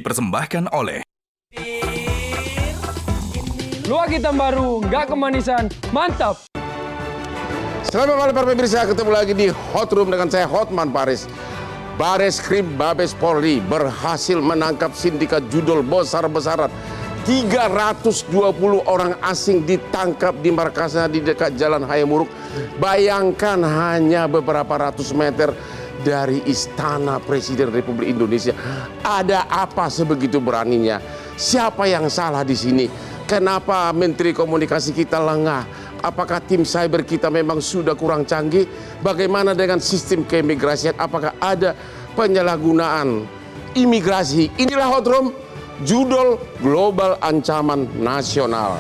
dipersembahkan oleh Luwak hitam baru, nggak kemanisan, mantap! Selamat malam para pemirsa, ketemu lagi di Hot Room dengan saya Hotman Paris. Bareskrim Mabes Polri berhasil menangkap sindikat judol besar-besaran. 320 orang asing ditangkap di markasnya di dekat Jalan Hayamuruk. Bayangkan hanya beberapa ratus meter dari Istana Presiden Republik Indonesia. Ada apa sebegitu beraninya? Siapa yang salah di sini? Kenapa Menteri Komunikasi kita lengah? Apakah tim cyber kita memang sudah kurang canggih? Bagaimana dengan sistem keimigrasian? Apakah ada penyalahgunaan imigrasi? Inilah Hot Room, judul Global Ancaman Nasional.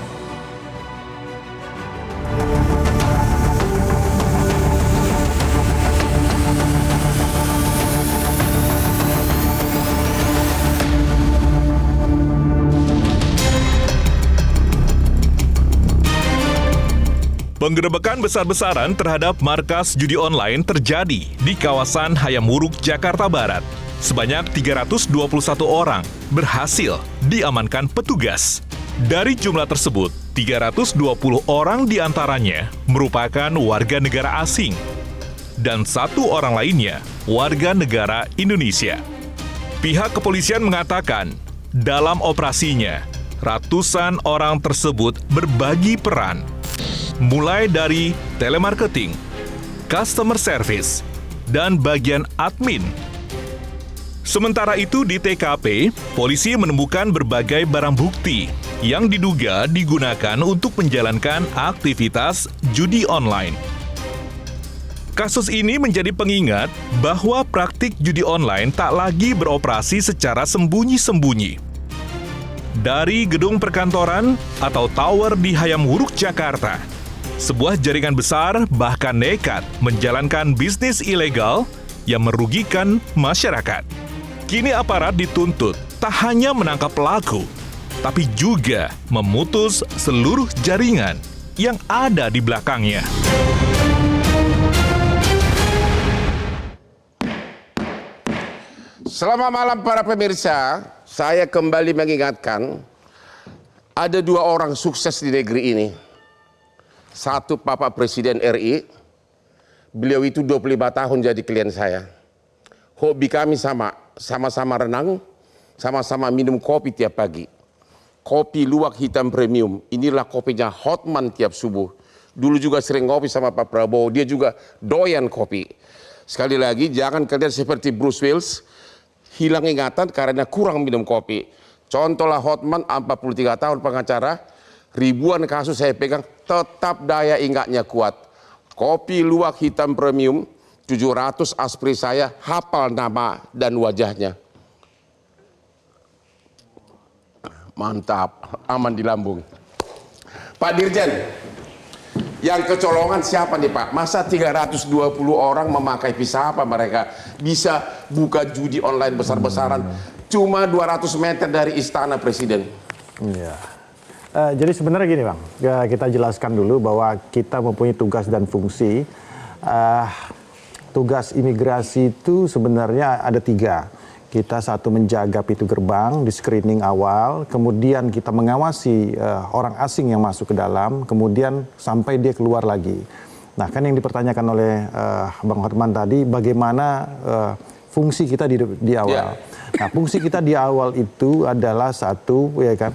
Penggerebekan besar-besaran terhadap markas judi online terjadi di kawasan Hayamuruk, Jakarta Barat. Sebanyak 321 orang berhasil diamankan petugas. Dari jumlah tersebut, 320 orang diantaranya merupakan warga negara asing dan 1 orang lainnya warga negara Indonesia. Pihak kepolisian mengatakan, dalam operasinya, ratusan orang tersebut berbagi peran, mulai dari telemarketing, customer service, dan bagian admin. Sementara itu di TKP, polisi menemukan berbagai barang bukti yang diduga digunakan untuk menjalankan aktivitas judi online. Kasus ini menjadi pengingat bahwa praktik judi online tak lagi beroperasi secara sembunyi-sembunyi. Dari gedung perkantoran atau tower di Hayamuruk, Jakarta, sebuah jaringan besar bahkan nekat menjalankan bisnis ilegal yang merugikan masyarakat. Kini aparat dituntut tak hanya menangkap pelaku, tapi juga memutus seluruh jaringan yang ada di belakangnya. Selamat malam para pemirsa, saya kembali mengingatkan ada 2 orang sukses di negeri ini. Satu Bapak Presiden RI, beliau itu 25 tahun jadi klien saya. Hobi kami sama-sama renang, sama-sama minum kopi tiap pagi. Kopi luwak hitam premium, inilah kopinya Hotman tiap subuh. Dulu juga sering ngopi sama Pak Prabowo, dia juga doyan kopi. Sekali lagi, jangan kalian seperti Bruce Willis, hilang ingatan karena kurang minum kopi. Contohlah Hotman, 43 tahun pengacara, ribuan kasus saya pegang, tetap daya ingatnya kuat. Kopi luwak hitam premium, 700 aspri saya hafal nama dan wajahnya. Mantap, aman di lambung. Pak Dirjen, yang kecolongan siapa nih Pak? Masa 320 orang memakai visa apa mereka bisa buka judi online besar-besaran cuma 200 meter dari Istana Presiden? Iya. Jadi sebenarnya gini Bang, kita jelaskan dulu bahwa kita mempunyai tugas dan fungsi. Tugas imigrasi itu sebenarnya ada 3. Kita satu menjaga pintu gerbang di screening awal, kemudian kita mengawasi orang asing yang masuk ke dalam, kemudian sampai dia keluar lagi. Nah kan yang dipertanyakan oleh Bang Hotman tadi, bagaimana fungsi kita di awal. Nah fungsi kita di awal itu adalah satu, ya kan,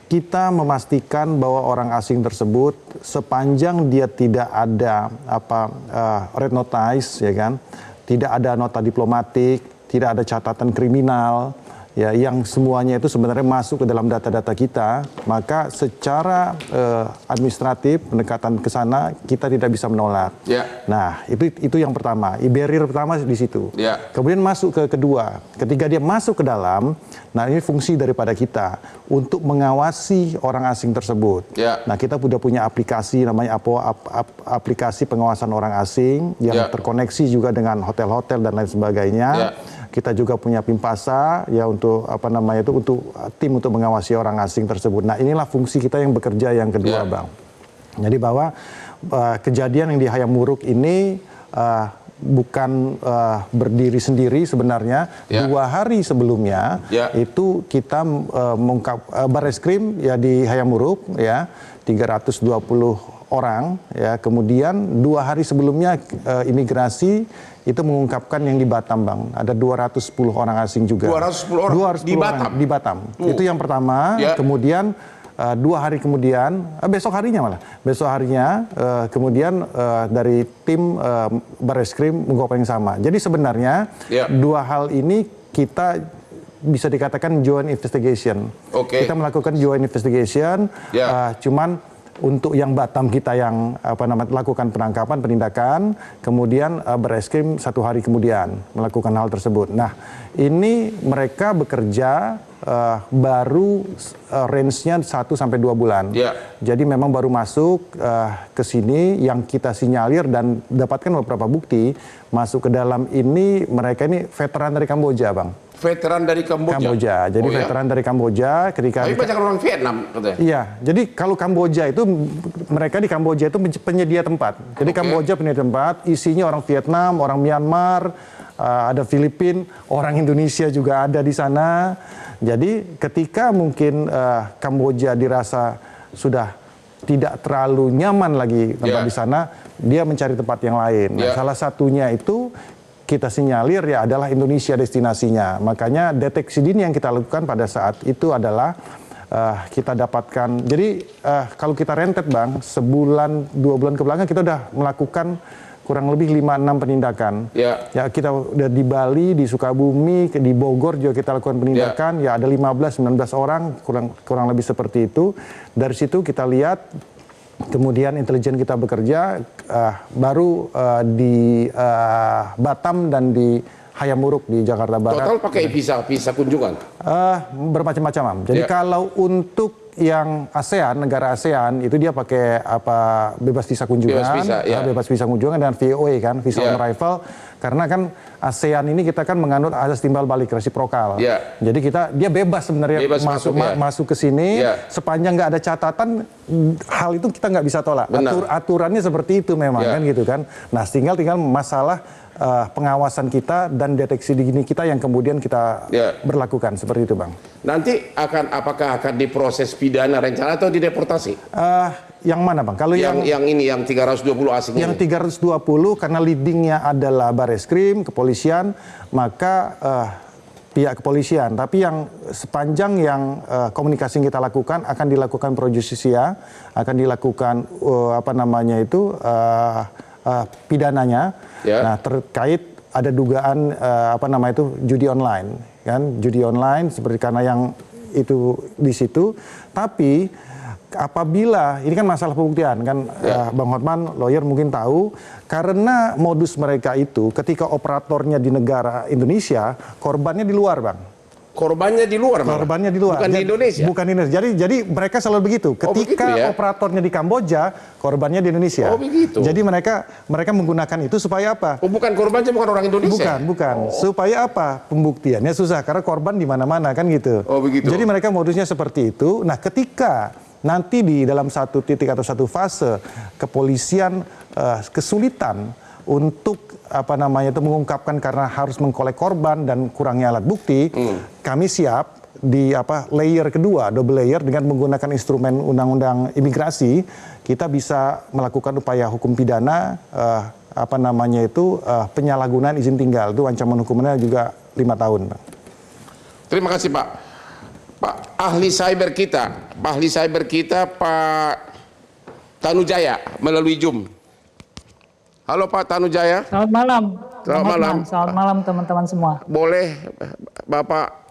kita memastikan bahwa orang asing tersebut sepanjang dia tidak ada red notice, ya kan, tidak ada nota diplomatik, tidak ada catatan kriminal, ya, yang semuanya itu sebenarnya masuk ke dalam data-data kita, maka secara administratif pendekatan ke sana kita tidak bisa menolak. Ya. Nah, itu yang pertama. Barrier pertama di situ. Ya. Kemudian masuk ke kedua. Ketika dia masuk ke dalam, nah ini fungsi daripada kita untuk mengawasi orang asing tersebut. Ya. Nah, kita sudah punya aplikasi namanya aplikasi pengawasan orang asing yang terkoneksi juga dengan hotel-hotel dan lain sebagainya. Ya. Kita juga punya Pimpasa ya untuk untuk tim untuk mengawasi orang asing tersebut. Nah, inilah fungsi kita yang bekerja yang kedua, Bang. Jadi bahwa kejadian yang di Hayamuruk ini bukan berdiri sendiri sebenarnya. Ya. 2 hari sebelumnya Ya. itu kita Barreskrim ya di Hayamuruk ya 320 orang ya. Kemudian 2 hari sebelumnya imigrasi itu mengungkapkan yang di Batam, Bang. Ada 210 orang asing juga. 210 orang 210 di orang Batam? di Batam. Itu yang pertama. Ya. Kemudian 2 hari kemudian, besok harinya malah. Besok harinya kemudian dari tim Barreskrim mengungkapkan yang sama. Jadi sebenarnya Ya. 2 hal ini kita bisa dikatakan joint investigation. Oke. Kita melakukan joint investigation. Ya. Cuman untuk yang Batam kita yang lakukan penangkapan, penindakan, kemudian Barreskrim 1 hari kemudian melakukan hal tersebut. Nah, ini mereka bekerja baru range-nya 1 sampai 2 bulan. Ya. Jadi memang baru masuk ke sini yang kita sinyalir dan dapatkan beberapa bukti masuk ke dalam ini mereka ini veteran dari Kamboja, Bang. Veteran dari Kamboja. Jadi Oh, ya? veteran dari Kamboja ketika Tapi banyak orang Vietnam katanya. Iya, jadi kalau Kamboja itu mereka di Kamboja itu penyedia tempat. Jadi Oke. Kamboja penyedia tempat, isinya orang Vietnam, orang Myanmar, ada Filipina, orang Indonesia juga ada di sana. Jadi ketika mungkin Kamboja dirasa sudah tidak terlalu nyaman lagi tempat Ya. di sana, dia mencari tempat yang lain. Nah, Ya. salah satunya itu kita sinyalir ya adalah Indonesia destinasinya. Makanya deteksi dini yang kita lakukan pada saat itu adalah kita dapatkan. Jadi kalau kita rentet, Bang, sebulan 2 bulan ke belakang kita udah melakukan kurang lebih 5-6 penindakan. Ya. Ya kita udah di Bali, di Sukabumi, di Bogor juga kita lakukan penindakan. Ya ada 15-19 orang kurang lebih seperti itu. Dari situ kita lihat. Kemudian intelijen kita bekerja baru di Batam dan di Hayamuruk di Jakarta Barat. Total pakai visa kunjungan. Bermacam-macam, Am. Jadi Ya. kalau untuk yang ASEAN, negara ASEAN itu dia pakai bebas visa kunjungan, Bebas visa, ya. bebas visa kunjungan dan VOA kan, visa Ya. on arrival. Karena kan ASEAN ini kita kan menganut azas timbal balik resiprokal. Ya. Jadi dia bebas sebenarnya Bebas masuk, ya. masuk ke sini Ya. sepanjang nggak ada catatan hal itu kita nggak bisa tolak. Benar. Aturannya seperti itu memang Ya. kan gitu kan. Nah tinggal masalah pengawasan kita dan deteksi dini kita yang kemudian kita Ya. berlakukan seperti itu, Bang. Nanti apakah akan diproses pidana rencana atau dideportasi? Yang mana, Bang? Kalau yang 320 asing yang ini. 320 karena leadingnya adalah Barreskrim, kepolisian, maka pihak kepolisian. Tapi yang sepanjang yang komunikasi yang kita lakukan akan dilakukan pro justisia, akan dilakukan pidananya. Ya. Nah, terkait ada dugaan judi online, kan? Judi online seperti karena yang itu di situ. Tapi apabila ini kan masalah pembuktian kan, Bang Hotman, lawyer mungkin tahu, karena modus mereka itu ketika operatornya di negara Indonesia, korbannya di luar, Bang. Korbannya di luar, malah? Korbannya di luar. Bukan di Indonesia. Bukan di Indonesia. Jadi mereka selalu begitu. Ketika begitu ya? operatornya di Kamboja, korbannya di Indonesia. Oh, begitu. Jadi mereka menggunakan itu supaya apa? Oh, bukan korbannya bukan orang Indonesia. Bukan. Supaya apa? Pembuktiannya susah karena korban di mana-mana kan gitu. Oh, begitu. Jadi mereka modusnya seperti itu. Nah, ketika nanti di dalam satu titik atau satu fase kepolisian kesulitan untuk mengungkapkan karena harus mengkolek korban dan kurangnya alat bukti, kami siap di layer kedua, double layer dengan menggunakan instrumen undang-undang imigrasi, kita bisa melakukan upaya hukum pidana penyalahgunaan izin tinggal. Itu ancaman hukumannya juga 5 tahun. Terima kasih, Pak. Pak ahli cyber kita, Pak Tanujaya melalui Zoom. Halo Pak Tanujaya. Selamat malam. Selamat malam. Selamat malam teman-teman semua. Boleh Bapak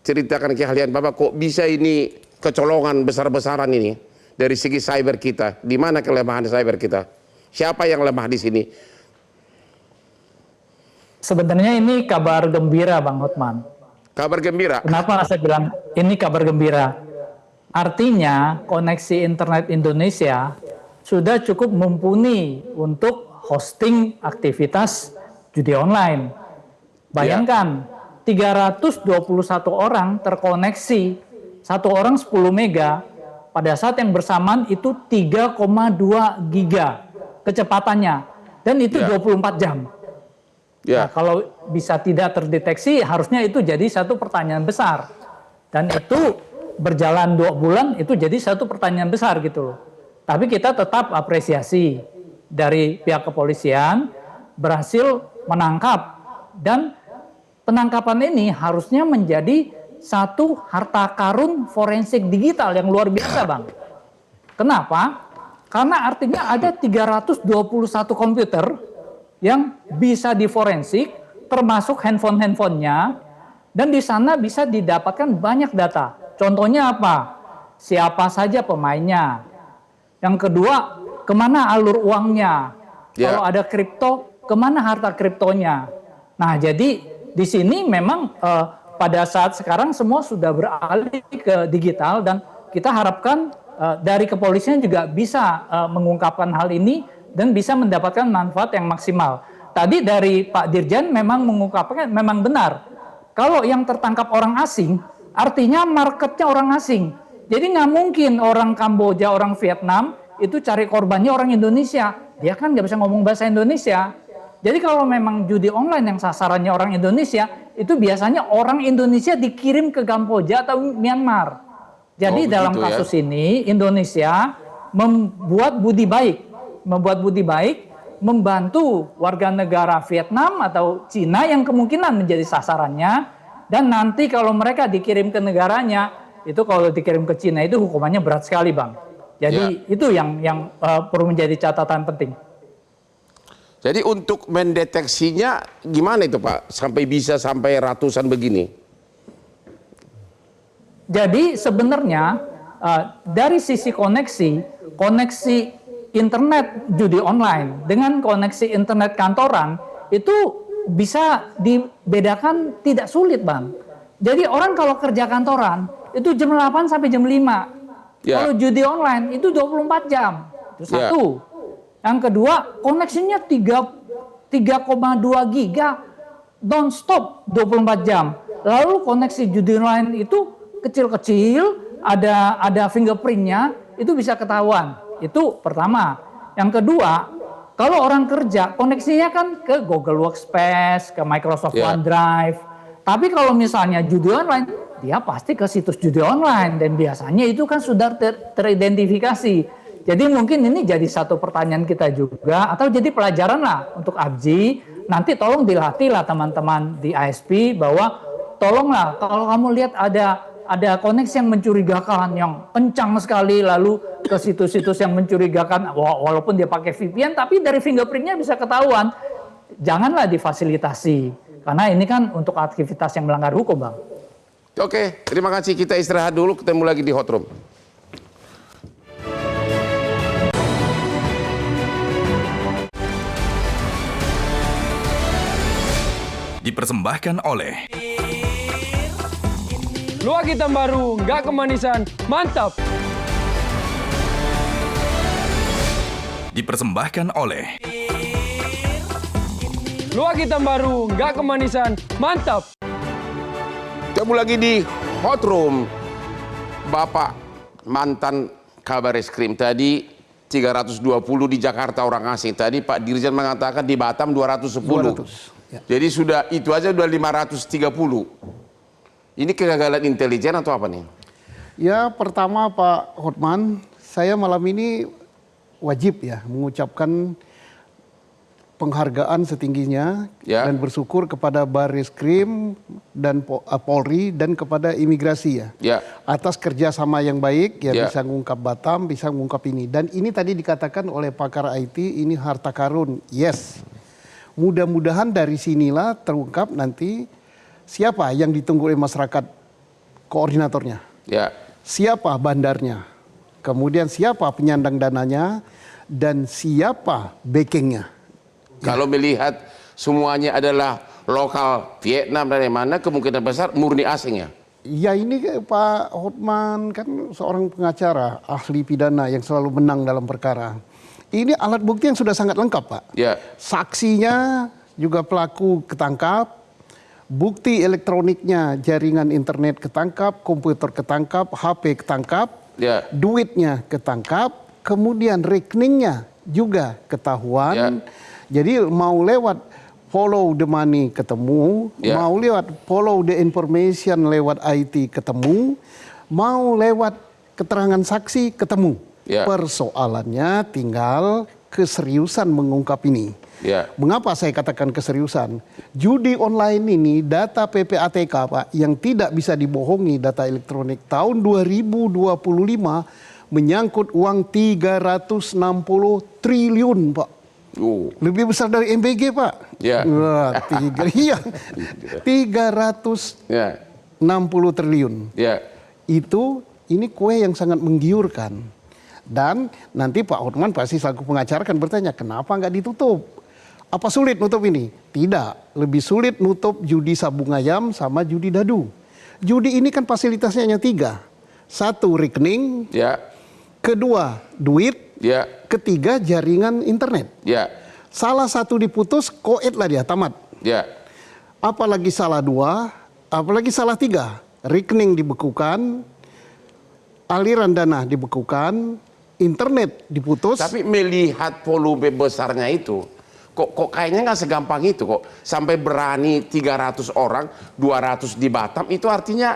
ceritakan keahlian Bapak kok bisa ini kecolongan besar-besaran ini dari segi cyber kita? Di mana kelemahan cyber kita? Siapa yang lemah di sini? Sebenarnya ini kabar gembira, Bang Hotman. Kabar gembira. Kenapa saya bilang ini kabar gembira? Artinya koneksi internet Indonesia sudah cukup mumpuni untuk hosting aktivitas judi online. Bayangkan, 321 orang terkoneksi, satu orang 10 mega, pada saat yang bersamaan itu 3,2 giga kecepatannya. Dan itu 24 jam. Ya. Nah, kalau bisa tidak terdeteksi, harusnya itu jadi satu pertanyaan besar. Dan itu berjalan 2 bulan, itu jadi satu pertanyaan besar gitu loh. Tapi kita tetap apresiasi dari pihak kepolisian berhasil menangkap. Dan penangkapan ini harusnya menjadi satu harta karun forensik digital yang luar biasa, Bang. Kenapa? Karena artinya ada 321 komputer yang bisa diforensik, termasuk handphone-handphonenya, dan di sana bisa didapatkan banyak data. Contohnya apa? Siapa saja pemainnya. Yang kedua, kemana alur uangnya. Ya. Kalau ada kripto, kemana harta kriptonya. Nah, jadi di sini memang pada saat sekarang semua sudah beralih ke digital, dan kita harapkan dari kepolisian juga bisa mengungkapkan hal ini dan bisa mendapatkan manfaat yang maksimal. Tadi dari Pak Dirjen memang mengungkapkan, memang benar. Kalau yang tertangkap orang asing, artinya marketnya orang asing. Jadi nggak mungkin orang Kamboja, orang Vietnam itu cari korbannya orang Indonesia. Dia kan nggak bisa ngomong bahasa Indonesia. Jadi kalau memang judi online yang sasarannya orang Indonesia, itu biasanya orang Indonesia dikirim ke Kamboja atau Myanmar. Jadi dalam kasus ini Indonesia membuat budi baik, membantu warga negara Vietnam atau Cina yang kemungkinan menjadi sasarannya, dan nanti kalau mereka dikirim ke negaranya, itu kalau dikirim ke Cina itu hukumannya berat sekali, Bang. Jadi itu yang perlu menjadi catatan penting. Jadi untuk mendeteksinya gimana itu Pak? Sampai ratusan begini? Jadi sebenarnya dari sisi koneksi internet judi online dengan koneksi internet kantoran itu bisa dibedakan tidak sulit, Bang. Jadi orang kalau kerja kantoran itu jam 8 sampai jam 5. Ya. Kalau judi online itu 24 jam. Itu satu. Yang kedua, koneksinya 3,2 giga non-stop 24 jam. Lalu koneksi judi online itu kecil-kecil, ada fingerprintnya, itu bisa ketahuan. Itu pertama. Yang kedua, kalau orang kerja, koneksinya kan ke Google Workspace, ke Microsoft OneDrive. Tapi kalau misalnya judi online, dia pasti ke situs judi online. Dan biasanya itu kan sudah teridentifikasi. Jadi mungkin ini jadi satu pertanyaan kita juga, atau jadi pelajaran lah untuk Abji. Nanti tolong dilatih lah teman-teman di ISP bahwa tolonglah kalau kamu lihat ada koneksi yang mencurigakan, yang kencang sekali, lalu ke situs-situs yang mencurigakan, walaupun dia pakai VPN, tapi dari fingerprintnya bisa ketahuan. Janganlah difasilitasi, karena ini kan untuk aktivitas yang melanggar hukum, Bang. Oke, terima kasih. Kita istirahat dulu, ketemu lagi di Hot Room. Dipersembahkan oleh Luak hitam baru, nggak kemanisan, mantap. Dipersembahkan oleh Luak hitam baru, nggak kemanisan, mantap. Ketemu lagi di Hot Room. Bapak mantan Kabar Eskrim tadi 320 di Jakarta orang asing. Tadi Pak Dirjen mengatakan di Batam 210. Jadi sudah itu aja udah 530. Ini kegagalan intelijen atau apa nih? Ya, pertama Pak Hotman, saya malam ini wajib ya mengucapkan penghargaan setingginya dan bersyukur kepada Barreskrim dan Polri dan kepada imigrasi ya. Atas kerjasama yang baik bisa mengungkap Batam, bisa mengungkap ini. Dan ini tadi dikatakan oleh pakar IT, ini harta karun. Yes. Mudah-mudahan dari sinilah terungkap nanti siapa yang ditunggu oleh masyarakat koordinatornya. Siapa bandarnya. Kemudian siapa penyandang dananya dan siapa backingnya. Kalau melihat semuanya adalah lokal Vietnam dan mana, kemungkinan besar murni asing ya? Ya ini Pak Hotman kan seorang pengacara, ahli pidana yang selalu menang dalam perkara. Ini alat bukti yang sudah sangat lengkap Pak. Saksinya juga pelaku ketangkap, bukti elektroniknya jaringan internet ketangkap, komputer ketangkap, HP ketangkap, duitnya ketangkap, kemudian rekeningnya juga ketahuan. Jadi mau lewat follow the money ketemu, mau lewat follow the information lewat IT ketemu, mau lewat keterangan saksi ketemu. Persoalannya tinggal keseriusan mengungkap ini. Mengapa saya katakan keseriusan? Judi online ini data PPATK Pak yang tidak bisa dibohongi, data elektronik tahun 2025 menyangkut uang 360 triliun Pak. Lebih besar dari MBG Pak. 360 triliun. Ini kue yang sangat menggiurkan. Dan nanti Pak Hotman pasti selaku pengacara kan bertanya, kenapa nggak ditutup? Apa sulit nutup ini? Tidak, lebih sulit nutup judi sabung ayam sama judi dadu. Judi ini kan fasilitasnya hanya 3. 1 rekening, kedua duit, ketiga jaringan internet. Salah satu diputus, koet lah dia, tamat. Apalagi salah 2, apalagi salah 3, rekening dibekukan, aliran dana dibekukan, internet diputus. Tapi melihat volume besarnya itu, kok kayaknya nggak segampang itu kok. Sampai berani 300 orang, 200 di Batam, itu artinya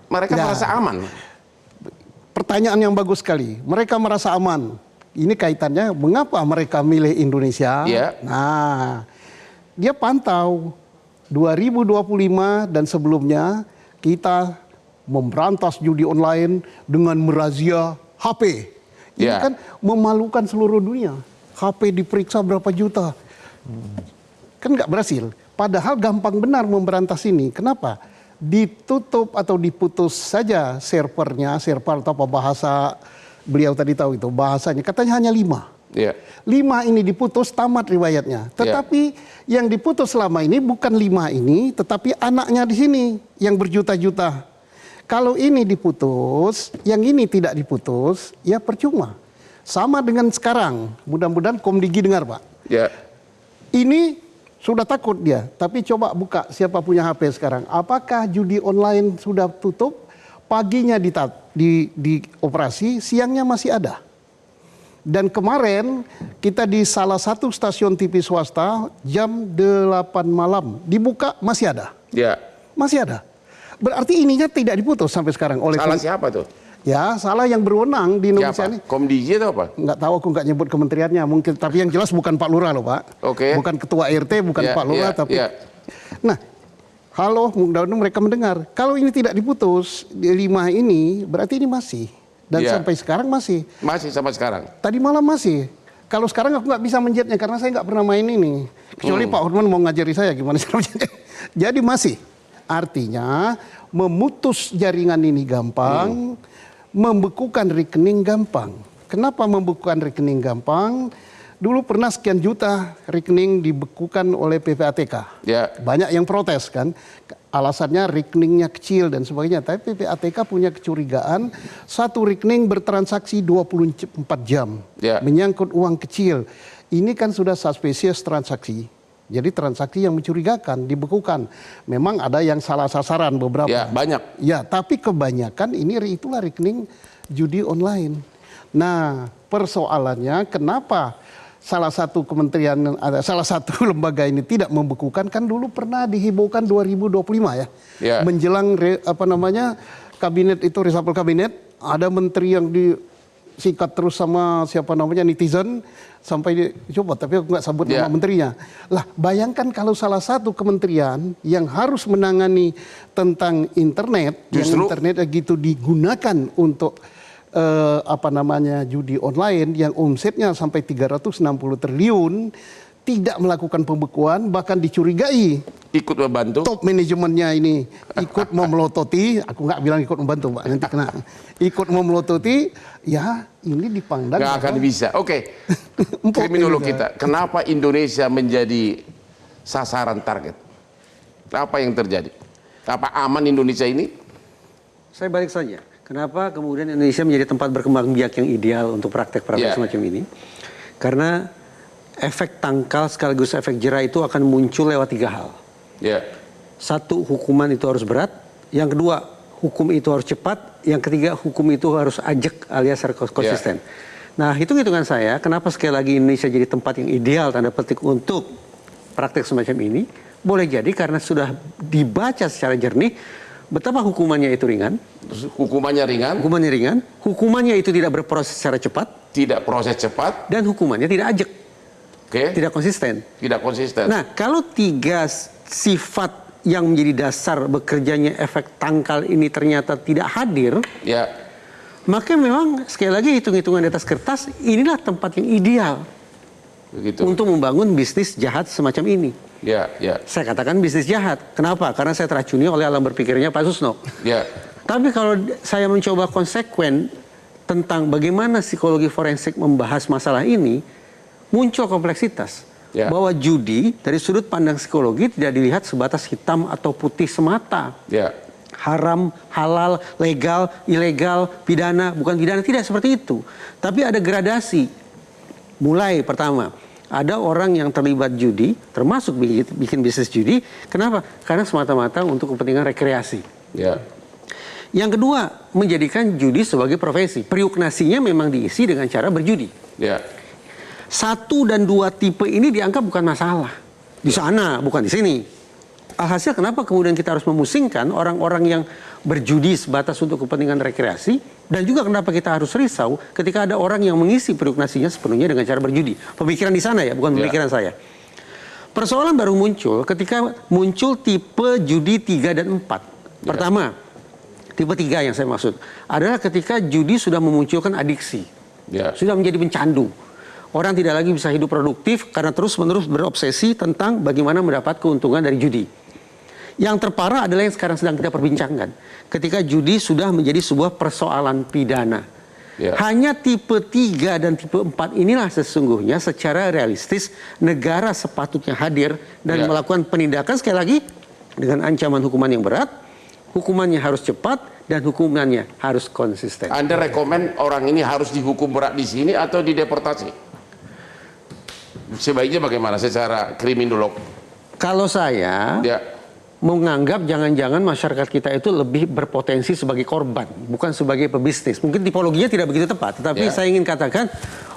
mereka merasa aman. Pertanyaan yang bagus sekali. Mereka merasa aman. Ini kaitannya mengapa mereka milih Indonesia. Nah, dia pantau 2025 dan sebelumnya kita memberantas judi online dengan merazia HP. Ini kan memalukan seluruh dunia. HP diperiksa berapa juta. Kan nggak berhasil. Padahal gampang benar memberantas ini. Kenapa? Ditutup atau diputus saja server atau apa bahasa beliau tadi tahu itu bahasanya. Katanya hanya 5. 5 ini diputus, tamat riwayatnya. Tetapi yang diputus selama ini bukan 5 ini, tetapi anaknya di sini yang berjuta-juta. Kalau ini diputus, yang ini tidak diputus, ya percuma. Sama dengan sekarang, mudah-mudahan Komdigi dengar Pak. Ini sudah takut dia, tapi coba buka siapa punya HP sekarang. Apakah judi online sudah tutup, paginya di operasi, siangnya masih ada. Dan kemarin kita di salah satu stasiun TV swasta jam 8 malam, dibuka masih ada. Masih ada. Berarti ininya tidak diputus sampai sekarang oleh salah siapa tuh? Ya, salah yang berwenang di Indonesia ini. Komdigi atau apa? Nggak tahu, aku nggak nyebut kementeriannya mungkin, tapi yang jelas bukan Pak Lurah loh Pak. Bukan ketua RT, bukan Pak Lurah, tapi. Nah, halo, mudah-mudahan mereka mendengar. Kalau ini tidak diputus, 5 ini berarti ini masih. Dan sampai sekarang masih. Masih sampai sekarang? Tadi malam masih. Kalau sekarang aku nggak bisa menjetnya karena saya nggak pernah main ini. Kecuali Pak Hotman mau ngajari saya gimana cara menjetnya. Jadi masih. Artinya memutus jaringan ini gampang, membekukan rekening gampang. Kenapa membekukan rekening gampang? Dulu pernah sekian juta rekening dibekukan oleh PPATK. Banyak yang protes kan. Alasannya rekeningnya kecil dan sebagainya. Tapi PPATK punya kecurigaan satu rekening bertransaksi 24 jam. Menyangkut uang kecil. Ini kan sudah suspicious transaksi. Jadi transaksi yang mencurigakan, dibekukan. Memang ada yang salah sasaran beberapa. Banyak. Ya, tapi kebanyakan itulah rekening judi online. Nah, persoalannya kenapa salah satu kementerian, salah satu lembaga ini tidak membekukan? Kan dulu pernah dihebohkan 2025 ya. Menjelang kabinet itu, reshuffle kabinet, ada menteri yang disikat terus sama siapa namanya netizen sampai coba, tapi aku nggak sebut nama menterinya. Lah, bayangkan kalau salah satu kementerian yang harus menangani tentang internet, yang internet gitu digunakan untuk judi online yang omsetnya sampai 360 triliun, tidak melakukan pembekuan, bahkan dicurigai ikut membantu top manajemennya ini ikut memelototi. Aku nggak bilang ikut membantu Pak, nanti kena ikut memelototi. Ya, ini dipandang nggak akan bisa. Kriminolog kita, kenapa Indonesia menjadi sasaran target? Apa yang terjadi? Apa aman Indonesia ini? Saya balik saja. Kenapa kemudian Indonesia menjadi tempat berkembang biak yang ideal untuk praktek-praktek semacam ini? Karena efek tangkal sekaligus efek jerah itu akan muncul lewat 3 hal. Satu, hukuman itu harus berat. Yang kedua, hukum itu harus cepat. Yang ketiga, hukum itu harus ajak alias harus konsisten. Nah, hitung-hitungan saya, kenapa sekali lagi Indonesia jadi tempat yang ideal tanda petik untuk praktek semacam ini, boleh jadi karena sudah dibaca secara jernih betapa hukumannya itu ringan. Hukumannya ringan. Hukumannya ringan. Hukumannya itu tidak berproses secara cepat. Tidak proses cepat. Dan hukumannya tidak ajak. Oke. Tidak konsisten. Tidak konsisten. Nah, kalau 3 sifat yang menjadi dasar bekerjanya efek tangkal ini ternyata tidak hadir, Ya. maka memang sekali lagi hitung-hitungan di atas kertas inilah tempat yang ideal Begitu. untuk membangun bisnis jahat semacam ini. Ya, ya. Saya katakan bisnis jahat. Kenapa? Karena saya teracuni oleh alam berpikirnya Pak Susno. Ya. Tapi kalau saya mencoba konsekuen tentang bagaimana psikologi forensik membahas masalah ini, muncul kompleksitas. Ya. Bahwa judi dari sudut pandang psikologi tidak dilihat sebatas hitam atau putih semata. Ya. Haram, halal, legal, ilegal, pidana, bukan pidana, tidak seperti itu. Tapi ada gradasi. Mulai pertama, ada orang yang terlibat judi, termasuk bikin bisnis judi. Kenapa? Karena semata-mata untuk kepentingan rekreasi. Ya. Yang kedua, menjadikan judi sebagai profesi. Periuknasinya memang diisi dengan cara berjudi. Ya. 1 dan 2 tipe ini dianggap bukan masalah. Di sana, bukan di sini. Alhasil kenapa kemudian kita harus memusingkan orang-orang yang berjudi sebatas untuk kepentingan rekreasi, dan juga kenapa kita harus risau ketika ada orang yang mengisi periuknasinya sepenuhnya dengan cara berjudi. Pemikiran di sana ya, bukan pemikiran saya. Persoalan baru muncul ketika muncul tipe judi 3 dan 4. Pertama, tipe 3 yang saya maksud adalah ketika judi sudah memunculkan adiksi. Ya. Sudah menjadi pencandu. Orang tidak lagi bisa hidup produktif karena terus-menerus berobsesi tentang bagaimana mendapat keuntungan dari judi. Yang terparah adalah yang sekarang sedang kita perbincangkan. Ketika judi sudah menjadi sebuah persoalan pidana. Ya. Hanya tipe 3 dan tipe 4 inilah sesungguhnya secara realistis negara sepatutnya hadir dan melakukan penindakan, sekali lagi dengan ancaman hukuman yang berat, hukumannya harus cepat, dan hukumannya harus konsisten. Anda rekomen orang ini harus dihukum berat di sini atau dideportasi? Sebaiknya bagaimana secara kriminolog? Kalau saya menganggap jangan-jangan masyarakat kita itu lebih berpotensi sebagai korban, bukan sebagai pebisnis. Mungkin tipologinya tidak begitu tepat, tetapi saya ingin katakan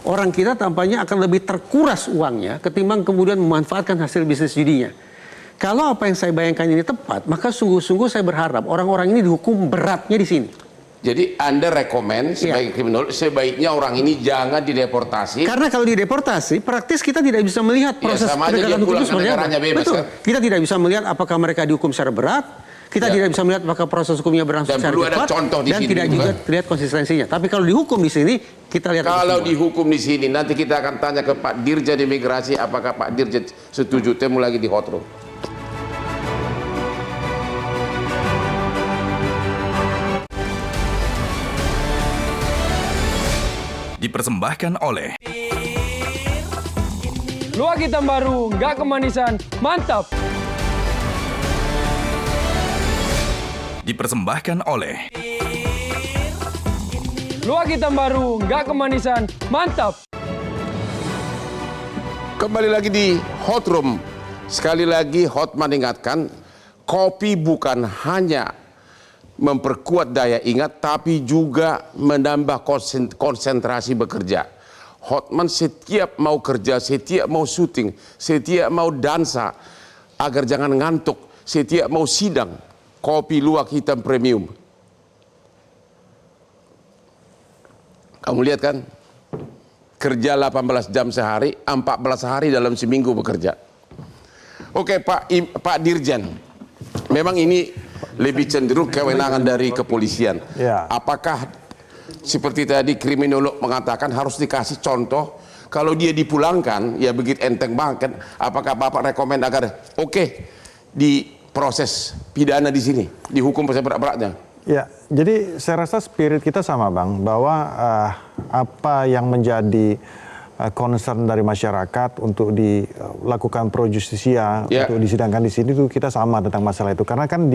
orang kita tampaknya akan lebih terkuras uangnya ketimbang kemudian memanfaatkan hasil bisnis judinya. Kalau apa yang saya bayangkan ini tepat, maka sungguh-sungguh saya berharap orang-orang ini dihukum beratnya di sini. Jadi Anda rekomen sebagai kriminolog sebaiknya orang ini jangan dideportasi. Karena kalau dideportasi, praktis kita tidak bisa melihat proses penegakan hukum itu seperti apa. Betul. Kan? Kita tidak bisa melihat apakah mereka dihukum secara berat. Kita tidak bisa melihat apakah proses hukumnya berlangsung secara cepat. Dan tidak juga terlihat konsistensinya. Tapi kalau dihukum di sini, kita lihat. Kalau dihukum di sini, nanti kita akan tanya ke Pak Dirjen Imigrasi apakah Pak Dirjen setuju. Temu lagi di hot room. Dipersembahkan oleh Luwak hitam baru, nggak kemanisan, mantap. Dipersembahkan oleh Luwak hitam baru, nggak kemanisan, mantap. Kembali lagi di hot room. Sekali lagi Hotman ingatkan, kopi bukan hanya memperkuat daya ingat, tapi juga menambah konsentrasi bekerja. Hotman setiap mau kerja, setiap mau syuting, setiap mau dansa, agar jangan ngantuk, setiap mau sidang, kopi luwak hitam premium. Kamu lihat kan, kerja 18 jam sehari, 14 hari dalam seminggu bekerja. Oke Pak Dirjen, memang ini lebih cenderung kewenangan dari kepolisian. Apakah seperti tadi kriminolog mengatakan harus dikasih contoh, kalau dia dipulangkan ya begitu enteng banget, apakah Bapak rekomen agar diproses pidana di sini, dihukum seberat-beratnya? Ya, jadi saya rasa spirit kita sama Bang, bahwa apa yang menjadi concern dari masyarakat untuk dilakukan pro justisia, untuk disidangkan di sini itu kita sama tentang masalah itu. Karena kan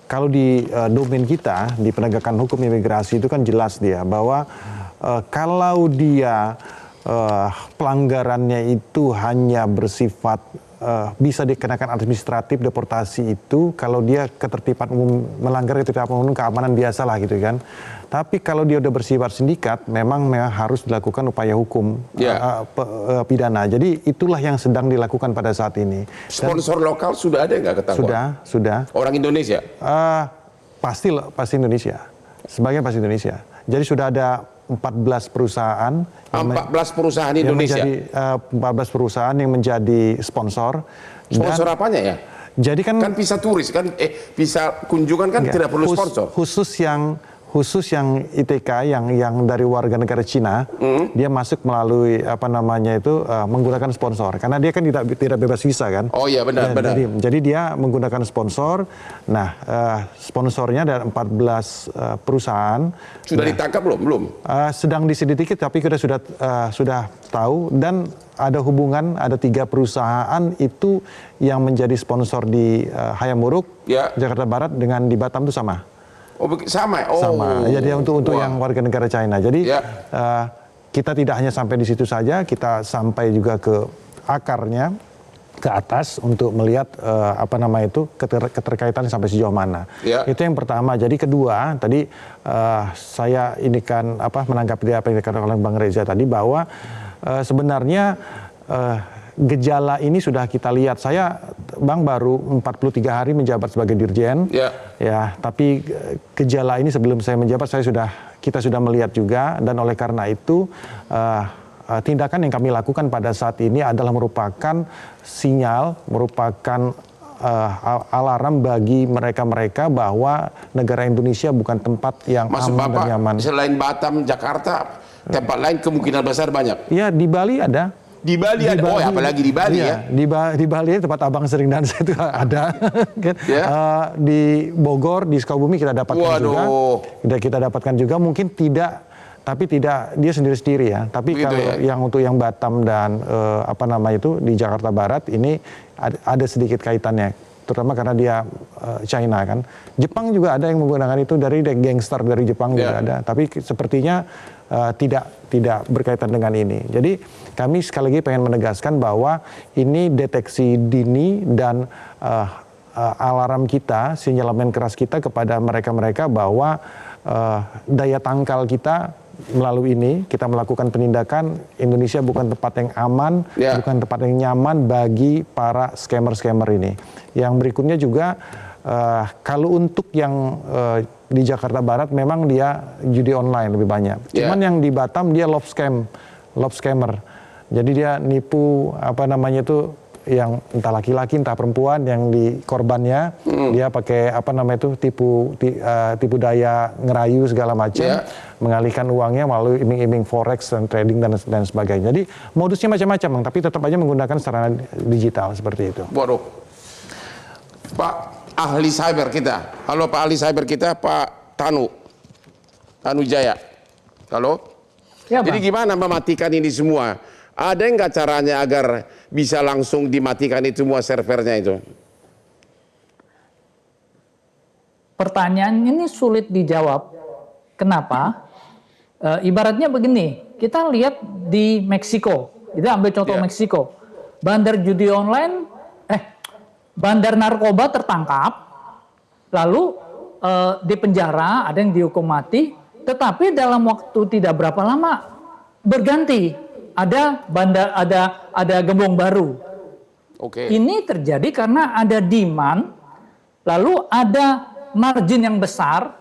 kalau di domain kita, di penegakan hukum imigrasi itu kan jelas dia bahwa kalau dia pelanggarannya itu hanya bersifat bisa dikenakan administratif deportasi itu kalau dia ketertiban umum, melanggar ketertiban umum, keamanan biasa lah gitu kan. Tapi kalau dia udah bersifat sindikat, memang harus dilakukan upaya hukum pidana. Jadi itulah yang sedang dilakukan pada saat ini. Sponsor lokal sudah ada nggak ketahuan? Sudah. Orang Indonesia? Pasti Indonesia. Sebagian pasti Indonesia. Jadi sudah ada 14 perusahaan. 14 perusahaan Indonesia? 14 perusahaan yang menjadi sponsor. Sponsor apanya ya? Jadi kan visa turis kan, visa kunjungan kan tidak perlu sponsor. Khusus yang ITK yang dari warga negara Cina, dia masuk melalui menggunakan sponsor karena dia kan tidak bebas visa kan. Oh iya benar. Jadi dia menggunakan sponsor. Nah, sponsornya ada 14 perusahaan. Sudah ditangkap belum? Sedang diselidiki tapi kita sudah tahu, dan ada hubungan, ada 3 perusahaan itu yang menjadi sponsor di Hayam Wuruk, Jakarta Barat, dengan di Batam itu sama. Oh sama? Sama. Jadi untuk yang warga negara China. Jadi kita tidak hanya sampai di situ saja, kita sampai juga ke akarnya, ke atas untuk melihat keterkaitan sampai sejauh mana. Itu yang pertama. Jadi kedua, tadi saya ini kan menanggapi apa yang dikatakan oleh Bang Reza tadi, bahwa sebenarnya gejala ini sudah kita lihat. Saya, Bang, baru 43 hari menjabat sebagai Dirjen. Ya, tapi gejala ini sebelum saya menjabat kita sudah melihat juga, dan oleh karena itu tindakan yang kami lakukan pada saat ini adalah merupakan sinyal, merupakan alarm bagi mereka-mereka bahwa negara Indonesia bukan tempat yang aman dan nyaman. Selain Batam, Jakarta, tempat lain kemungkinan besar banyak? Ya, di Bali ada. Di Bali ada, apalagi di Bali ya. Di Bali tempat Abang sering dan saya itu ada. Di Bogor, di Sukabumi kita dapatkan juga. Kita dapatkan juga, mungkin tidak, tapi tidak dia sendiri-sendiri ya. Tapi kalau yang untuk yang Batam dan di Jakarta Barat ini ada sedikit kaitannya, terutama karena dia China kan. Jepang juga ada yang menggunakan itu, dari gangster dari Jepang juga ada. Tapi sepertinya tidak berkaitan dengan ini. Jadi kami sekali lagi pengen menegaskan bahwa ini deteksi dini dan alarm kita, sinyalemen keras kita kepada mereka-mereka bahwa daya tangkal kita melalui ini, kita melakukan penindakan. Indonesia bukan tempat yang aman, bukan tempat yang nyaman bagi para scammer-scammer ini. Yang berikutnya juga, kalau untuk yang di Jakarta Barat memang dia judi online lebih banyak. Cuman yang di Batam dia love scammer. Jadi dia nipu yang entah laki-laki entah perempuan, yang di korbannya dia pakai tipu daya ngerayu segala macam, mengalihkan uangnya melalui iming-iming forex dan trading dan sebagainya. Jadi modusnya macam-macam, tapi tetap aja menggunakan sarana digital seperti itu. Waduh, Pak ahli cyber kita, halo Pak ahli cyber kita, Pak Tanu Jaya, halo. Ya, jadi gimana mematikan ini semua? Ada nggak caranya agar bisa langsung dimatikan itu semua servernya itu? Pertanyaan ini sulit dijawab. Kenapa? Ibaratnya begini, kita lihat di Meksiko. Kita ambil contoh Meksiko. Bandar judi online, bandar narkoba tertangkap, lalu di penjara, ada yang dihukum mati, tetapi dalam waktu tidak berapa lama berganti. Ada gembong baru. Ini terjadi karena ada demand, lalu ada margin yang besar,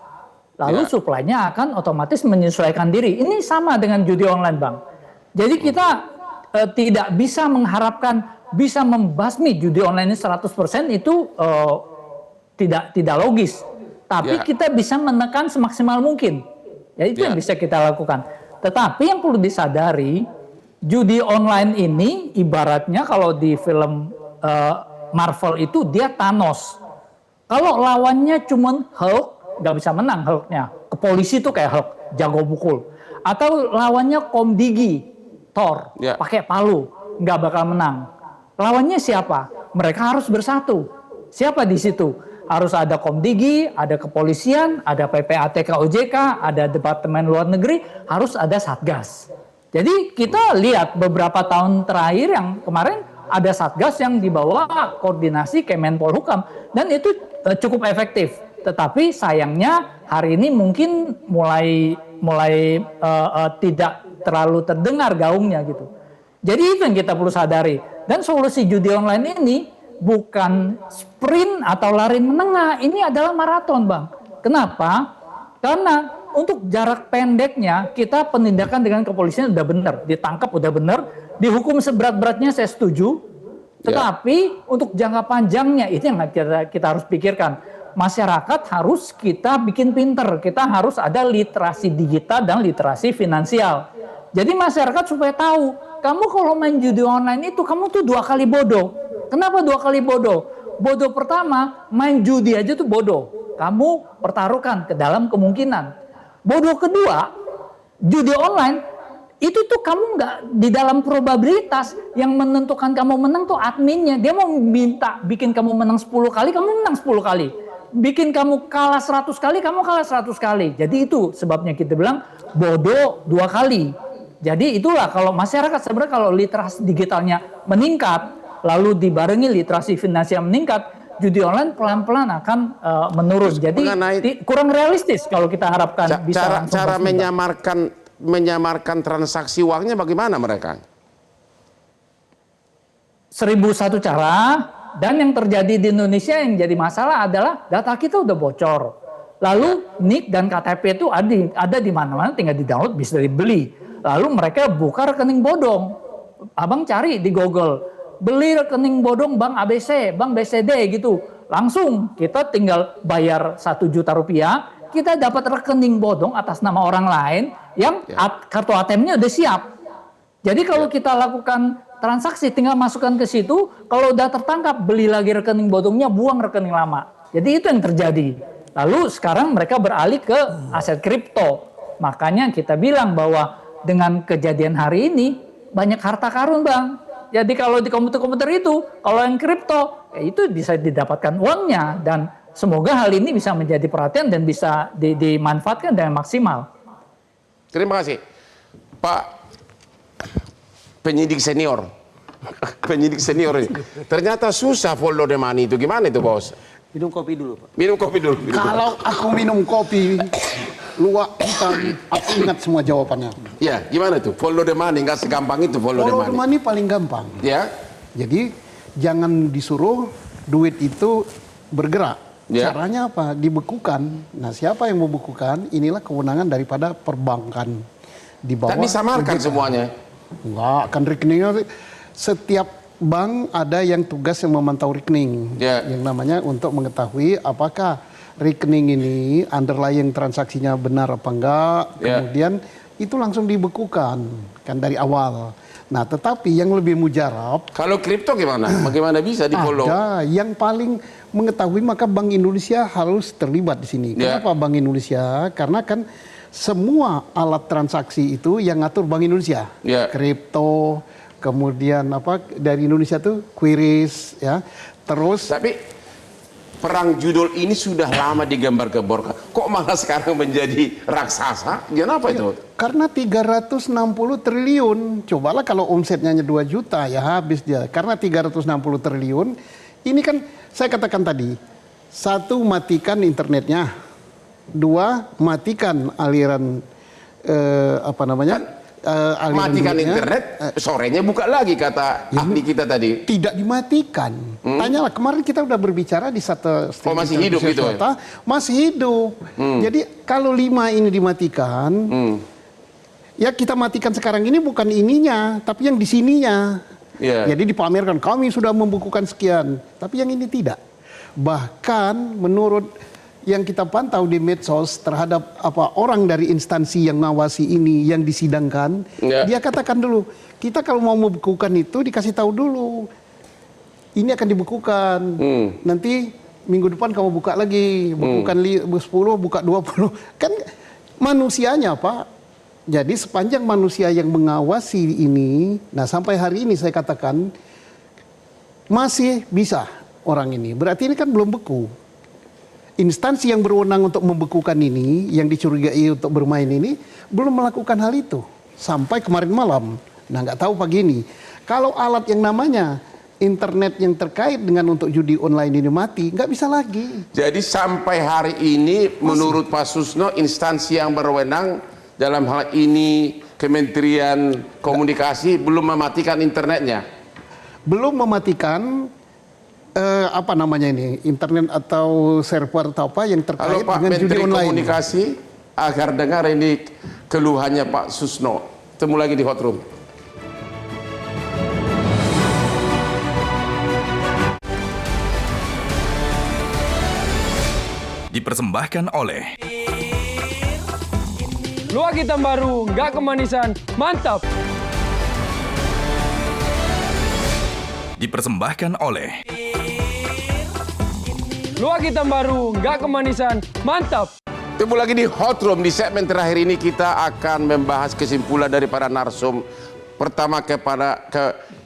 lalu supply-nya akan otomatis menyesuaikan diri. Ini sama dengan judi online, Bang. Jadi kita tidak bisa mengharapkan bisa membasmi judi online ini 100%, itu tidak logis. Tapi kita bisa menekan semaksimal mungkin. Ya, itu yang bisa kita lakukan. Tetapi yang perlu disadari, judi online ini ibaratnya kalau di film Marvel itu dia Thanos. Kalau lawannya cuman Hulk, nggak bisa menang Hulknya. Ke polisi itu kayak Hulk, jago pukul. Atau lawannya Komdigi, Thor, pakai palu, nggak bakal menang. Lawannya siapa? Mereka harus bersatu. Siapa di situ? Harus ada Komdigi, ada kepolisian, ada PPATK OJK, ada Departemen Luar Negeri, harus ada Satgas. Jadi kita lihat beberapa tahun terakhir yang kemarin ada satgas yang dibawa koordinasi Kemenpolhukam dan itu cukup efektif. Tetapi sayangnya hari ini mungkin mulai tidak terlalu terdengar gaungnya gitu. Jadi itu yang kita perlu sadari. Dan solusi judi online ini bukan sprint atau lari menengah, ini adalah maraton, Bang. Kenapa? Karena untuk jarak pendeknya kita penindakan dengan kepolisian udah benar, ditangkap udah benar, dihukum seberat-beratnya saya setuju. Tetapi untuk jangka panjangnya itu yang kita harus pikirkan. Masyarakat harus kita bikin pinter, kita harus ada literasi digital dan literasi finansial. Jadi masyarakat supaya tahu, kamu kalau main judi online itu kamu tuh 2 kali bodoh. Kenapa 2 kali bodoh? Bodoh pertama, main judi aja tuh bodoh. Kamu pertaruhkan ke dalam kemungkinan. Bodoh kedua, judi online itu tuh kamu nggak di dalam probabilitas, yang menentukan kamu menang tuh adminnya. Dia mau minta bikin kamu menang 10 kali, kamu menang 10 kali. Bikin kamu kalah 100 kali, kamu kalah 100 kali. Jadi itu sebabnya kita bilang bodoh 2 kali. Jadi itulah kalau masyarakat sebenarnya kalau literasi digitalnya meningkat, lalu dibarengi literasi finansial meningkat, judi online pelan-pelan akan menurun. Jadi kurang realistis kalau kita harapkan bisa cara menyamarkan transaksi uangnya bagaimana mereka? 1001 cara. Dan yang terjadi di Indonesia yang jadi masalah adalah data kita udah bocor. Lalu NIK dan KTP itu ada di mana-mana, tinggal di-download bisa dibeli. Lalu mereka buka rekening bodong. Abang cari di Google, beli rekening bodong Bank ABC, Bank BCD gitu. Langsung kita tinggal bayar 1 juta rupiah, kita dapat rekening bodong atas nama orang lain yang kartu ATM-nya udah siap. Jadi kalau kita lakukan transaksi tinggal masukkan ke situ, kalau udah tertangkap beli lagi rekening bodongnya, buang rekening lama. Jadi itu yang terjadi. Lalu sekarang mereka beralih ke aset kripto. Makanya kita bilang bahwa dengan kejadian hari ini banyak harta karun, Bang. Jadi kalau di komputer-komputer itu, kalau yang kripto, itu bisa didapatkan uangnya, dan semoga hal ini bisa menjadi perhatian dan bisa dimanfaatkan dengan maksimal. Terima kasih, Pak penyidik senior. Penyidik senior ini. Ternyata susah follow the money itu. Gimana itu, Bos? Minum kopi dulu, Pak. Minum kopi dulu. Kalau aku minum kopi, luak hitam, aku ingat semua jawabannya. Ya, gimana itu? Follow the money, nggak segampang itu follow the money. Follow the money paling gampang. Ya. Jadi jangan disuruh duit itu bergerak. Ya. Caranya apa? Dibekukan. Nah, siapa yang membekukan? Inilah kewenangan daripada perbankan. Di bawah. Tak disamarkan semuanya. Enggak, kan rekeningnya setiap bank ada yang tugas yang memantau rekening. Yang namanya untuk mengetahui apakah rekening ini underlying transaksinya benar apa enggak. Kemudian itu langsung dibekukan kan dari awal. Nah, tetapi yang lebih mujarab, kalau kripto gimana? Bagaimana bisa di-follow? Ada yang paling mengetahui, maka Bank Indonesia harus terlibat di sini. Kenapa Bank Indonesia? Karena kan semua alat transaksi itu yang ngatur Bank Indonesia. Kripto, kemudian apa dari Indonesia tuh Quiris, ya. Terus tapi perang judul ini sudah lama digambar-gemborkan. Kok malah sekarang menjadi raksasa? Kenapa itu? Karena 360 triliun. Cobalah kalau omsetnya hanya 2 juta ya habis dia. Karena 360 triliun. Ini kan saya katakan tadi, 1 matikan internetnya. 2 matikan aliran aliran matikan internet, sorenya buka lagi kata ahli kita tadi. Tidak dimatikan. Tanyalah, kemarin kita udah berbicara di satu masih hidup gitu ya? Masih hidup. Jadi kalau 5 ini dimatikan, ya kita matikan sekarang ini bukan ininya, tapi yang di sininya. Jadi dipamerkan kami sudah membukukan sekian, tapi yang ini tidak. Bahkan menurut yang kita pantau di medsos terhadap orang dari instansi yang ngawasi ini yang disidangkan, dia katakan dulu, kita kalau mau membekukan itu dikasih tahu dulu, ini akan dibekukan, nanti minggu depan kamu buka lagi, bekukan 10, buka 20, kan manusianya Pak. Jadi sepanjang manusia yang mengawasi ini, nah sampai hari ini saya katakan masih bisa orang ini, berarti ini kan belum beku. Instansi yang berwenang untuk membekukan ini, yang dicurigai untuk bermain ini, belum melakukan hal itu sampai kemarin malam. Nah, nggak tahu pagi ini. Kalau alat yang namanya internet yang terkait dengan untuk judi online ini mati, nggak bisa lagi. Jadi sampai hari ini menurut Pak Susno instansi yang berwenang dalam hal ini Kementerian Komunikasi belum mematikan internetnya. Belum mematikan apa namanya ini, internet atau server atau apa yang terkait Halo Pak dengan judi Menteri online. Komunikasi, agar dengar ini keluhannya Pak Susno. Temu lagi di Hot Room. Dipersembahkan oleh Luwak hitam baru, nggak kemanisan, mantap. Dipersembahkan oleh Luwak hitam baru, nggak kemanisan, mantap. Temu lagi di Hot Room. Di segmen terakhir ini kita akan membahas kesimpulan dari para narsum. Pertama ke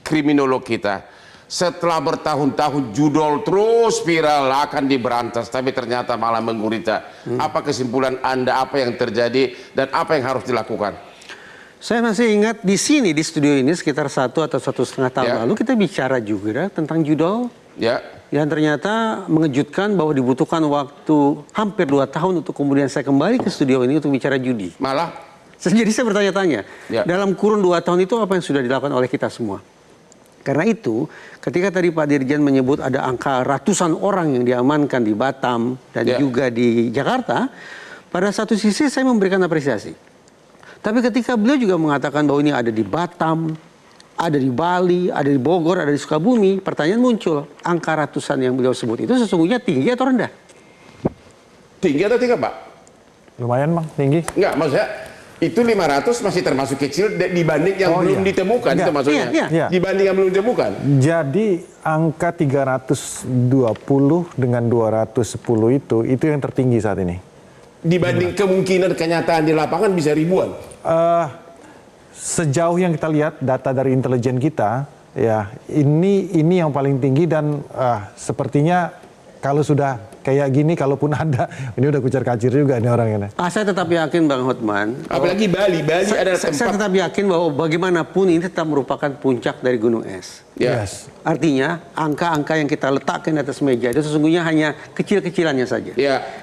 kriminolog kita. Setelah bertahun-tahun judul terus viral akan diberantas, tapi ternyata malah menggurita. Apa kesimpulan Anda, apa yang terjadi dan apa yang harus dilakukan? Saya masih ingat di sini, di studio ini sekitar 1 atau 1,5 tahun lalu kita bicara juga tentang judul. Ya. Yang ternyata mengejutkan bahwa dibutuhkan waktu hampir 2 tahun untuk kemudian saya kembali ke studio ini untuk bicara judi. Malah? Jadi saya bertanya-tanya, dalam kurun 2 tahun itu apa yang sudah dilakukan oleh kita semua? Karena itu, ketika tadi Pak Dirjen menyebut ada angka ratusan orang yang diamankan di Batam dan juga di Jakarta, pada satu sisi saya memberikan apresiasi. Tapi ketika beliau juga mengatakan bahwa ini ada di Batam, ada di Bali, ada di Bogor, ada di Sukabumi, pertanyaan muncul, angka ratusan yang beliau sebut itu sesungguhnya tinggi atau rendah? Tinggi atau tidak, Pak? Lumayan Bang, tinggi. Enggak, maksudnya itu 500 masih termasuk kecil dibanding yang belum ditemukan, itu maksudnya. Dibanding yang belum ditemukan. Jadi angka 320 dengan 210 itu yang tertinggi saat ini. Dibanding kemungkinan kenyataan di lapangan bisa ribuan. Sejauh yang kita lihat data dari intelijen kita, ya ini yang paling tinggi dan sepertinya kalau sudah kayak gini, kalaupun ada, ini udah kucar-kacir juga ini orangnya. Saya tetap yakin Bang Hotman. Apalagi Bali adalah tempat. Saya tetap yakin bahwa bagaimanapun ini tetap merupakan puncak dari gunung es. Yes. Artinya angka-angka yang kita letakkan di atas meja itu sesungguhnya hanya kecil-kecilannya saja.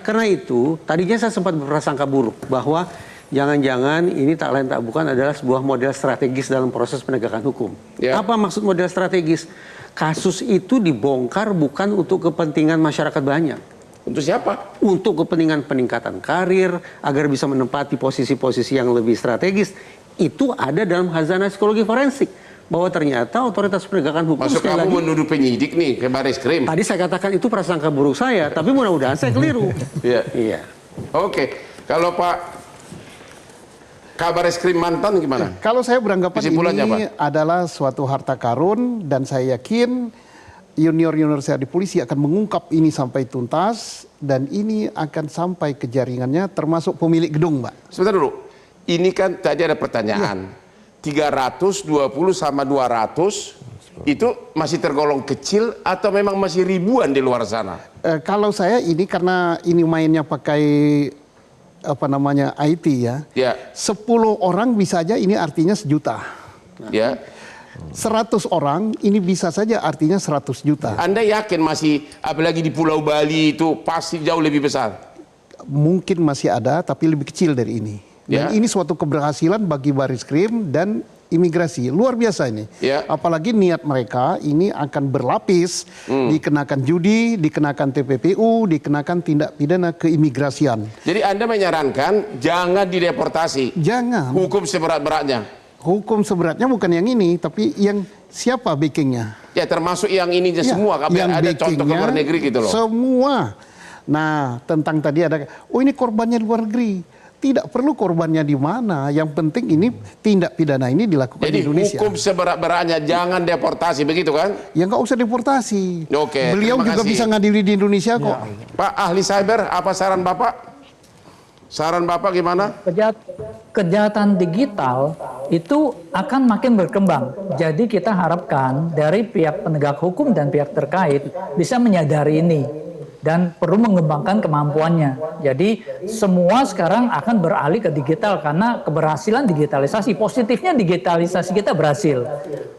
Karena itu tadinya saya sempat berprasangka buruk bahwa jangan-jangan ini tak lain tak bukan adalah sebuah model strategis dalam proses penegakan hukum. Apa maksud model strategis? Kasus itu dibongkar bukan untuk kepentingan masyarakat banyak. Untuk siapa? Untuk kepentingan peningkatan karir, agar bisa menempati posisi-posisi yang lebih strategis. Itu ada dalam khazanah psikologi forensik. Bahwa ternyata otoritas penegakan hukum... Masuk kamu menuduh penyidik nih ke Barreskrim. Tadi saya katakan itu prasangka buruk saya, tapi mudah-mudahan saya keliru. Iya. Oke, kalau Pak Kabar Eskrim mantan gimana? Kalau saya beranggapan ini adalah suatu harta karun dan saya yakin junior-junior saya di polisi akan mengungkap ini sampai tuntas dan ini akan sampai ke jaringannya termasuk pemilik gedung, Mbak. Sebentar dulu, ini kan tadi ada pertanyaan. 320 sama 200 itu masih tergolong kecil atau memang masih ribuan di luar sana? Kalau saya ini karena ini mainnya pakai apa namanya IT ya. 10 orang bisa aja ini artinya 1 juta. 100 orang ini bisa saja artinya 100 juta. Anda yakin masih, apalagi di Pulau Bali itu pasti jauh lebih besar? Mungkin masih ada tapi lebih kecil dari ini. Dan ini suatu keberhasilan bagi Barreskrim dan imigrasi, luar biasa ini. Apalagi niat mereka ini akan berlapis, dikenakan judi, dikenakan TPPU, dikenakan tindak pidana keimigrasian. Jadi Anda menyarankan jangan dideportasi? Jangan. Hukum seberat-beratnya? Hukum seberatnya bukan yang ini, tapi yang siapa backingnya? Ya termasuk yang ininya semua, yang ada contoh ke luar negeri gitu loh. Semua. Nah tentang tadi ada, oh ini korbannya luar negeri. Tidak perlu korbannya di mana, yang penting ini tindak pidana ini dilakukan di Indonesia. Jadi hukum seberat-beratnya jangan deportasi, begitu kan? Ya nggak usah deportasi. Oke, beliau juga bisa ngadili di Indonesia kok. Pak ahli cyber, apa saran Bapak? Saran Bapak gimana? Kejahatan digital itu akan makin berkembang. Jadi kita harapkan dari pihak penegak hukum dan pihak terkait bisa menyadari ini. dan perlu mengembangkan kemampuannya. Jadi semua sekarang akan beralih ke digital karena keberhasilan digitalisasi. Positifnya digitalisasi kita berhasil.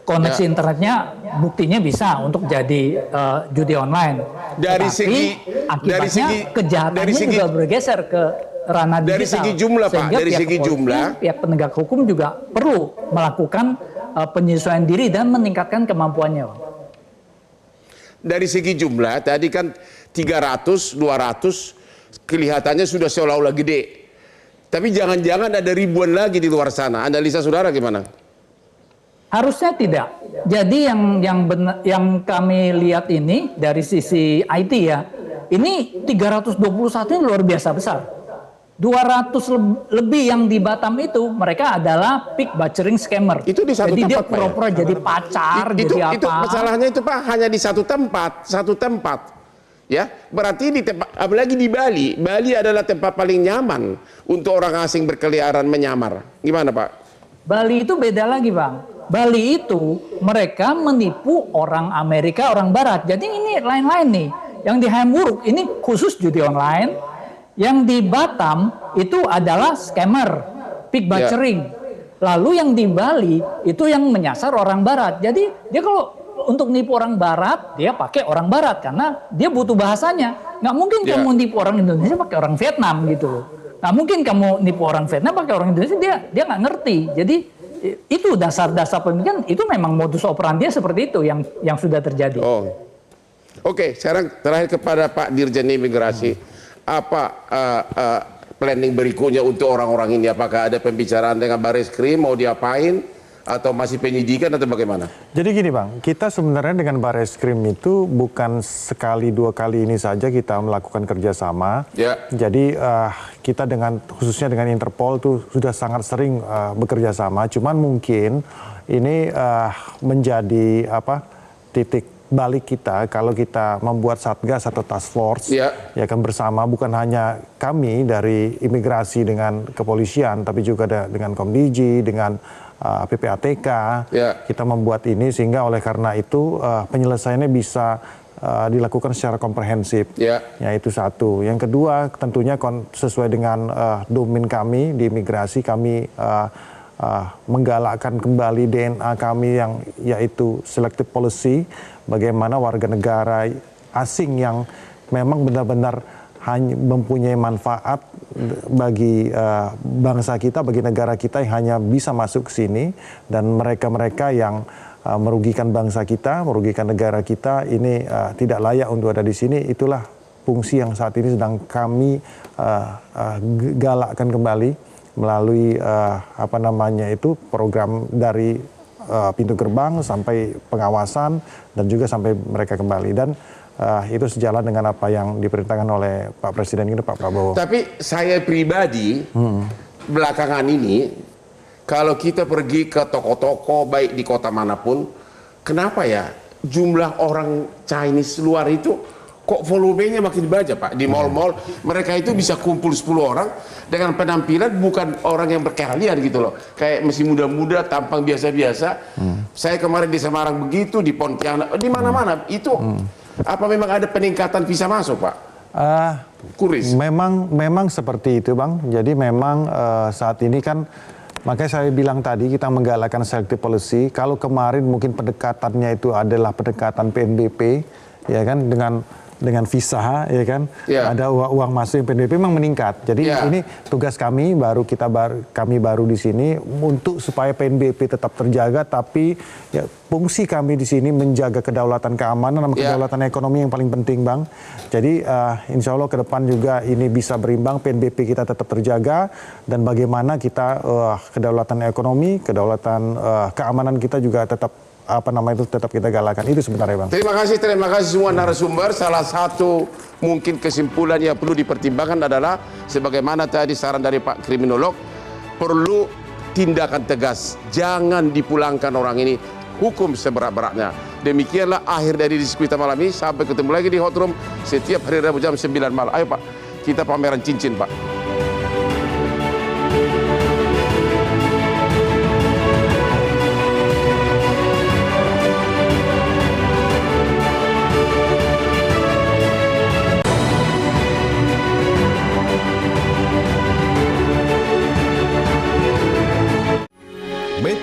Koneksi internetnya buktinya bisa untuk jadi judi online. Akibatnya kejahatannya juga bergeser ke ranah digital. Dari segi jumlah, Pak, dari segi jumlah, pihak penegak hukum juga perlu melakukan penyesuaian diri dan meningkatkan kemampuannya, Bang. Dari segi jumlah, tadi kan 300, 200, kelihatannya sudah seolah-olah gede. Tapi jangan-jangan ada ribuan lagi di luar sana. Analisa saudara gimana? Harusnya tidak. Jadi yang kami lihat ini dari sisi IT ya, ini 321 ini luar biasa besar. 200 lebih yang di Batam itu mereka adalah peak butchering scammer. Itu di satu jadi tempat, dia pura-pura jadi pacar, itu, jadi apa? Itu masalahnya itu Pak hanya di satu tempat. Ya, berarti di tempat, apalagi di Bali. Bali adalah tempat paling nyaman untuk orang asing berkeliaran menyamar. Gimana Pak? Bali itu beda lagi, Bang. Bali itu mereka menipu orang Amerika, orang Barat. Jadi ini lain-lain nih. Yang di Hayamuruk ini khusus judi online. Yang di Batam itu adalah scammer, peak butchering. Lalu yang di Bali itu yang menyasar orang Barat. Jadi dia kalau untuk nipu orang Barat, dia pakai orang Barat karena dia butuh bahasanya. Nggak mungkin kamu nipu orang Indonesia pakai orang Vietnam gitu loh. Nggak mungkin kamu nipu orang Vietnam pakai orang Indonesia, dia nggak ngerti. Jadi itu dasar-dasar pemikiran, itu memang modus operandi seperti itu yang sudah terjadi. Oke, sekarang terakhir kepada Pak Dirjen Imigrasi. Apa planning berikutnya untuk orang-orang ini? Apakah ada pembicaraan dengan Barreskrim, mau diapain? Atau masih penyidikan atau bagaimana? Jadi gini Bang, kita sebenarnya dengan Barreskrim itu bukan sekali dua kali ini saja kita melakukan kerjasama. Jadi kita khususnya dengan Interpol tuh sudah sangat sering bekerja sama. Cuman mungkin ini menjadi titik balik kita kalau kita membuat satgas atau task force ya kan bersama, bukan hanya kami dari imigrasi dengan kepolisian tapi juga dengan Komdigi, dengan PPATK. Kita membuat ini sehingga oleh karena itu penyelesaiannya bisa dilakukan secara komprehensif. Yaitu satu. Yang kedua tentunya sesuai dengan domain kami di imigrasi, kami menggalakkan kembali DNA kami yang yaitu selective policy, bagaimana warga negara asing yang memang benar-benar hanya mempunyai manfaat bagi bangsa kita, bagi negara kita yang hanya bisa masuk ke sini, dan mereka-mereka yang merugikan bangsa kita, merugikan negara kita ini tidak layak untuk ada di sini. Itulah fungsi yang saat ini sedang kami galakkan kembali melalui program dari pintu gerbang sampai pengawasan dan juga sampai mereka kembali, dan itu sejalan dengan apa yang diperintahkan oleh Pak Presiden itu, Pak Prabowo. Tapi saya pribadi belakangan ini kalau kita pergi ke toko-toko baik di kota manapun, kenapa ya jumlah orang Chinese luar itu kok volumenya makin banyak Pak. Di mall-mall mereka itu bisa kumpul 10 orang dengan penampilan bukan orang yang berkeahlian gitu loh. Kayak masih muda-muda, tampang biasa-biasa. Saya kemarin di Semarang begitu, di Pontianak, di mana-mana. Itu apa memang ada peningkatan visa masuk Pak? Kuris. Memang seperti itu Bang. Jadi memang saat ini kan, makanya saya bilang tadi kita menggalakkan selective policy. Kalau kemarin mungkin pendekatannya itu adalah pendekatan PNBP, ya kan, dengan visa, ya kan, ada uang masuk yang PNBP memang meningkat. Jadi ini tugas kami baru di sini untuk supaya PNBP tetap terjaga, tapi ya fungsi kami di sini menjaga kedaulatan keamanan dan kedaulatan ekonomi yang paling penting Bang. Jadi insya Allah ke depan juga ini bisa berimbang, PNBP kita tetap terjaga, dan bagaimana kita kedaulatan ekonomi, kedaulatan keamanan kita juga tetap tetap kita galakan. Itu sebenarnya Bang. Terima kasih semua narasumber. Salah satu mungkin kesimpulan yang perlu dipertimbangkan adalah sebagaimana tadi saran dari Pak Kriminolog, perlu tindakan tegas. Jangan dipulangkan orang ini, hukum seberat-beratnya. Demikianlah akhir dari diskusi kita malam ini. Sampai ketemu lagi di Hot Room setiap hari Rabu jam 9 malam. Ayo Pak, kita pameran cincin Pak.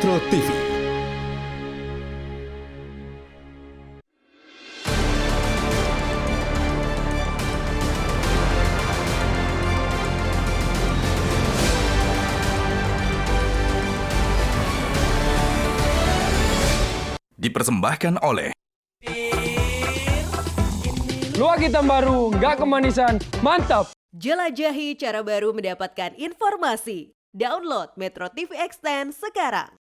Metro TV. Dipersembahkan oleh Luwak hitam baru, nggak kemanisan, mantap! Jelajahi cara baru mendapatkan informasi. Download Metro TV Extend sekarang.